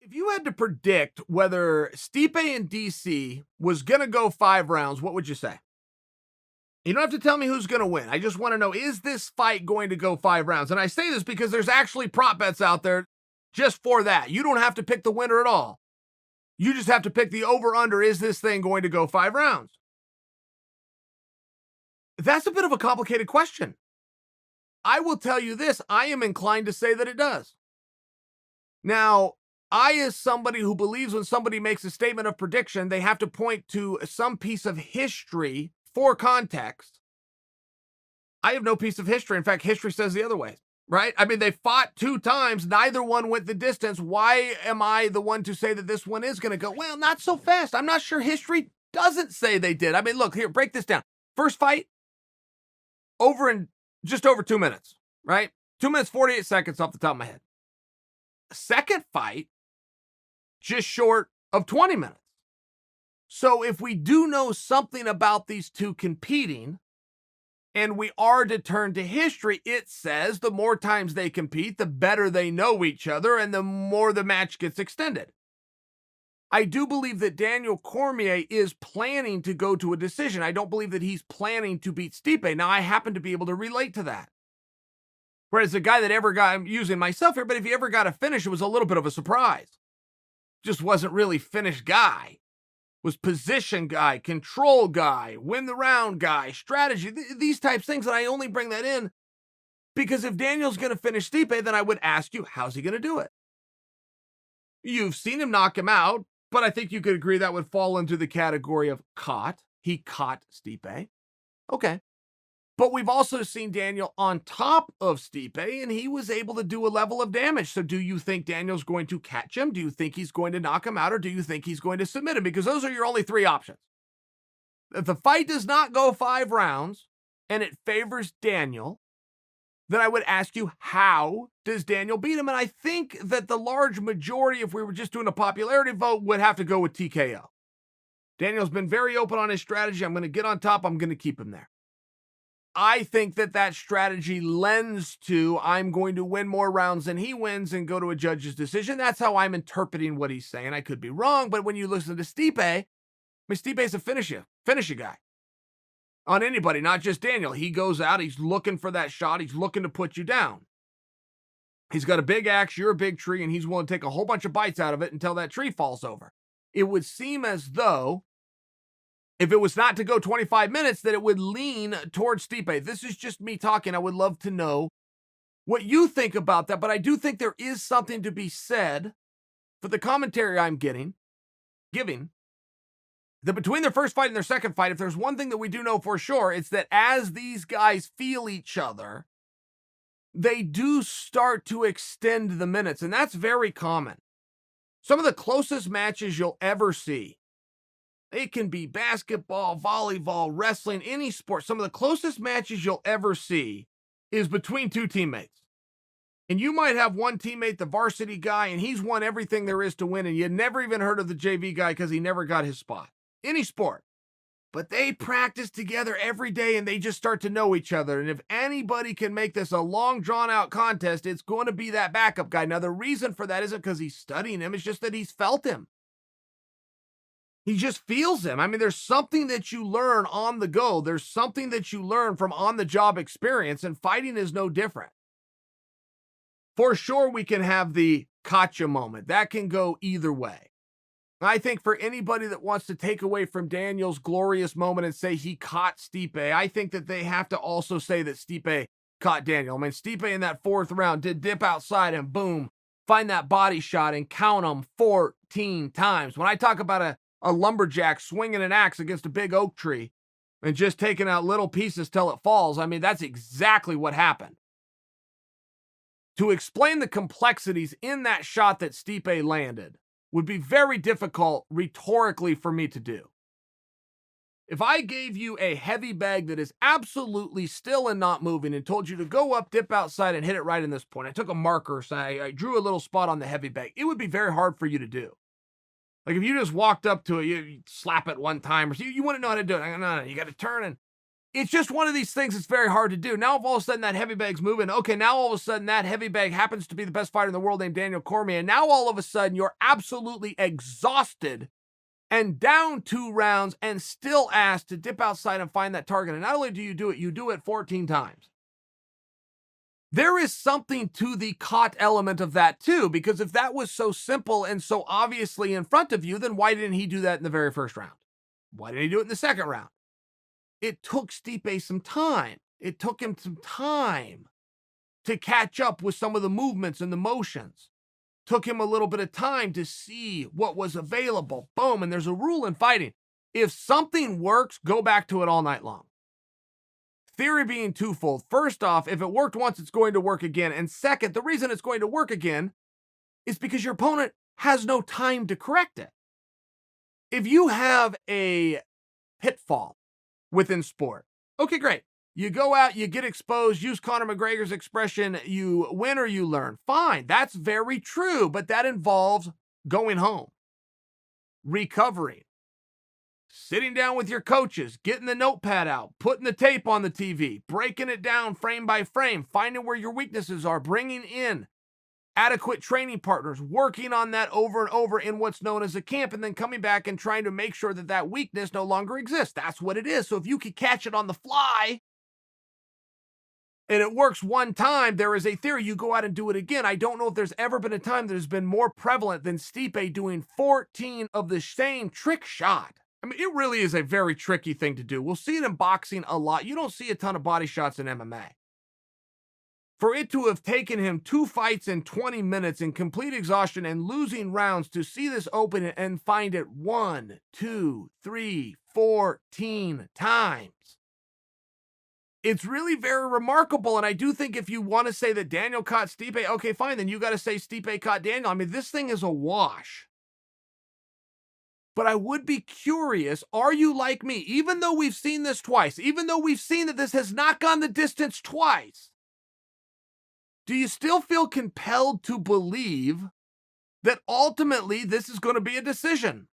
If you had to predict whether Stipe and DC was going to go 5 rounds, what would you say? You don't have to tell me who's going to win. I just want to know, is this fight going to go 5 rounds? And I say this because there's actually prop bets out there just for that. You don't have to pick the winner at all. You just have to pick the over-under. Is this thing going to go 5 rounds? That's a bit of a complicated question. I will tell you this. I am inclined to say that it does. Now, I, as somebody who believes when somebody makes a statement of prediction, they have to point to some piece of history for context. I have no piece of history. In fact, history says the other way, right? I mean, they fought 2 times. Neither one went the distance. Why am I the one to say that this one is going to go? Well, not so fast. I'm not sure history doesn't say they did. I mean, look, here, break this down. First fight, over in just over 2 minutes, right? 2 minutes, 48 seconds off the top of my head. Second fight, just short of 20 minutes. So if we do know something about these two competing, and we are to turn to history, it says the more times they compete, the better they know each other, and the more the match gets extended. I do believe that Daniel Cormier is planning to go to a decision. I don't believe that he's planning to beat Stipe. Now, I happen to be able to relate to that. Whereas the guy that ever got, I'm using myself here, but if he ever got a finish, it was a little bit of a surprise. Just wasn't really finished guy. Was position guy, control guy, win the round guy, strategy, these types of things. And I only bring that in because if Daniel's going to finish Stipe, then I would ask you, how's he going to do it? You've seen him knock him out, but I think you could agree that would fall into the category of caught. He caught Stipe. Okay. But we've also seen Daniel on top of Stipe, and he was able to do a level of damage. So do you think Daniel's going to catch him? Do you think he's going to knock him out? Or do you think he's going to submit him? Because those are your only 3 options. If the fight does not go 5 rounds, and it favors Daniel, then I would ask you, how does Daniel beat him? And I think that the large majority, if we were just doing a popularity vote, would have to go with TKO. Daniel's been very open on his strategy. I'm going to get on top. I'm going to keep him there. I think that that strategy lends to I'm going to win more rounds than he wins and go to a judge's decision. That's how I'm interpreting what he's saying. I could be wrong, but when you listen to Stipe, I mean, Stipe's a finisher guy on anybody, not just Daniel. He goes out, he's looking for that shot, he's looking to put you down. He's got a big axe, you're a big tree, and he's willing to take a whole bunch of bites out of it until that tree falls over. It would seem as though if it was not to go 25 minutes, that it would lean towards Stipe. This is just me talking. I would love to know what you think about that, but I do think there is something to be said for the commentary I'm giving, that between their first fight and their second fight, if there's one thing that we do know for sure, it's that as these guys feel each other, they do start to extend the minutes, and that's very common. Some of the closest matches you'll ever see, it can be basketball, volleyball, wrestling, any sport. Some of the closest matches you'll ever see is between 2 teammates. And you might have one teammate, the varsity guy, and he's won everything there is to win, and you never even heard of the JV guy because he never got his spot. Any sport. But they practice together every day, and they just start to know each other. And if anybody can make this a long, drawn-out contest, it's going to be that backup guy. Now, the reason for that isn't because he's studying him. It's just that he's felt him. He just feels him. I mean, there's something that you learn on the go. There's something that you learn from on-the-job experience, and fighting is no different. For sure, we can have the gotcha moment. That can go either way. I think for anybody that wants to take away from Daniel's glorious moment and say he caught Stipe, I think that they have to also say that Stipe caught Daniel. I mean, Stipe in that 4th round did dip outside and boom, find that body shot and count them 14 times. When I talk about a lumberjack swinging an axe against a big oak tree and just taking out little pieces till it falls, I mean, that's exactly what happened. To explain the complexities in that shot that Stipe landed would be very difficult rhetorically for me to do. If I gave you a heavy bag that is absolutely still and not moving and told you to go up, dip outside, and hit it right in this point, I took a marker, so I drew a little spot on the heavy bag, it would be very hard for you to do. Like if you just walked up to it, you slap it one time or so, you wouldn't know how to do it. No, you got to turn and It's just one of these things that's very hard to do. Now, if all of a sudden that heavy bag's moving, okay, now all of a sudden that heavy bag happens to be the best fighter in the world named Daniel Cormier, and now all of a sudden you're absolutely exhausted and down 2 rounds and still asked to dip outside and find that target. And not only do you do it 14 times. There is something to the caught element of that too, because if that was so simple and so obviously in front of you, then why didn't he do that in the very first round? Why didn't he do it in the second round? It took Stipe some time. It took him some time to catch up with some of the movements and the motions. Took him a little bit of time to see what was available. Boom. And there's a rule in fighting. If something works, go back to it all night long. Theory being twofold. First off, if it worked once, it's going to work again. And second, the reason it's going to work again is because your opponent has no time to correct it. If you have a pitfall within sport, okay, great. You go out, you get exposed, use Conor McGregor's expression, you win or you learn. Fine, that's very true, but that involves going home, recovering, sitting down with your coaches, getting the notepad out, putting the tape on the TV, breaking it down frame by frame, finding where your weaknesses are, bringing in adequate training partners, working on that over and over in what's known as a camp, and then coming back and trying to make sure that that weakness no longer exists. That's what it is. So if you can catch it on the fly, and it works one time, there is a theory you go out and do it again. I don't know if there's ever been a time that has been more prevalent than Stipe doing 14 of the same trick shot. I mean, it really is a very tricky thing to do. We'll see it in boxing a lot. You don't see a ton of body shots in MMA. For it to have taken him 2 fights in 20 minutes in complete exhaustion and losing rounds to see this open and find it 1, 2, 3, 14 times. It's really very remarkable, and I do think if you want to say that Daniel caught Stipe, okay, fine, then you got to say Stipe caught Daniel. I mean, this thing is a wash. But I would be curious, are you like me? Even though we've seen this twice, even though we've seen that this has not gone the distance twice, do you still feel compelled to believe that ultimately this is going to be a decision?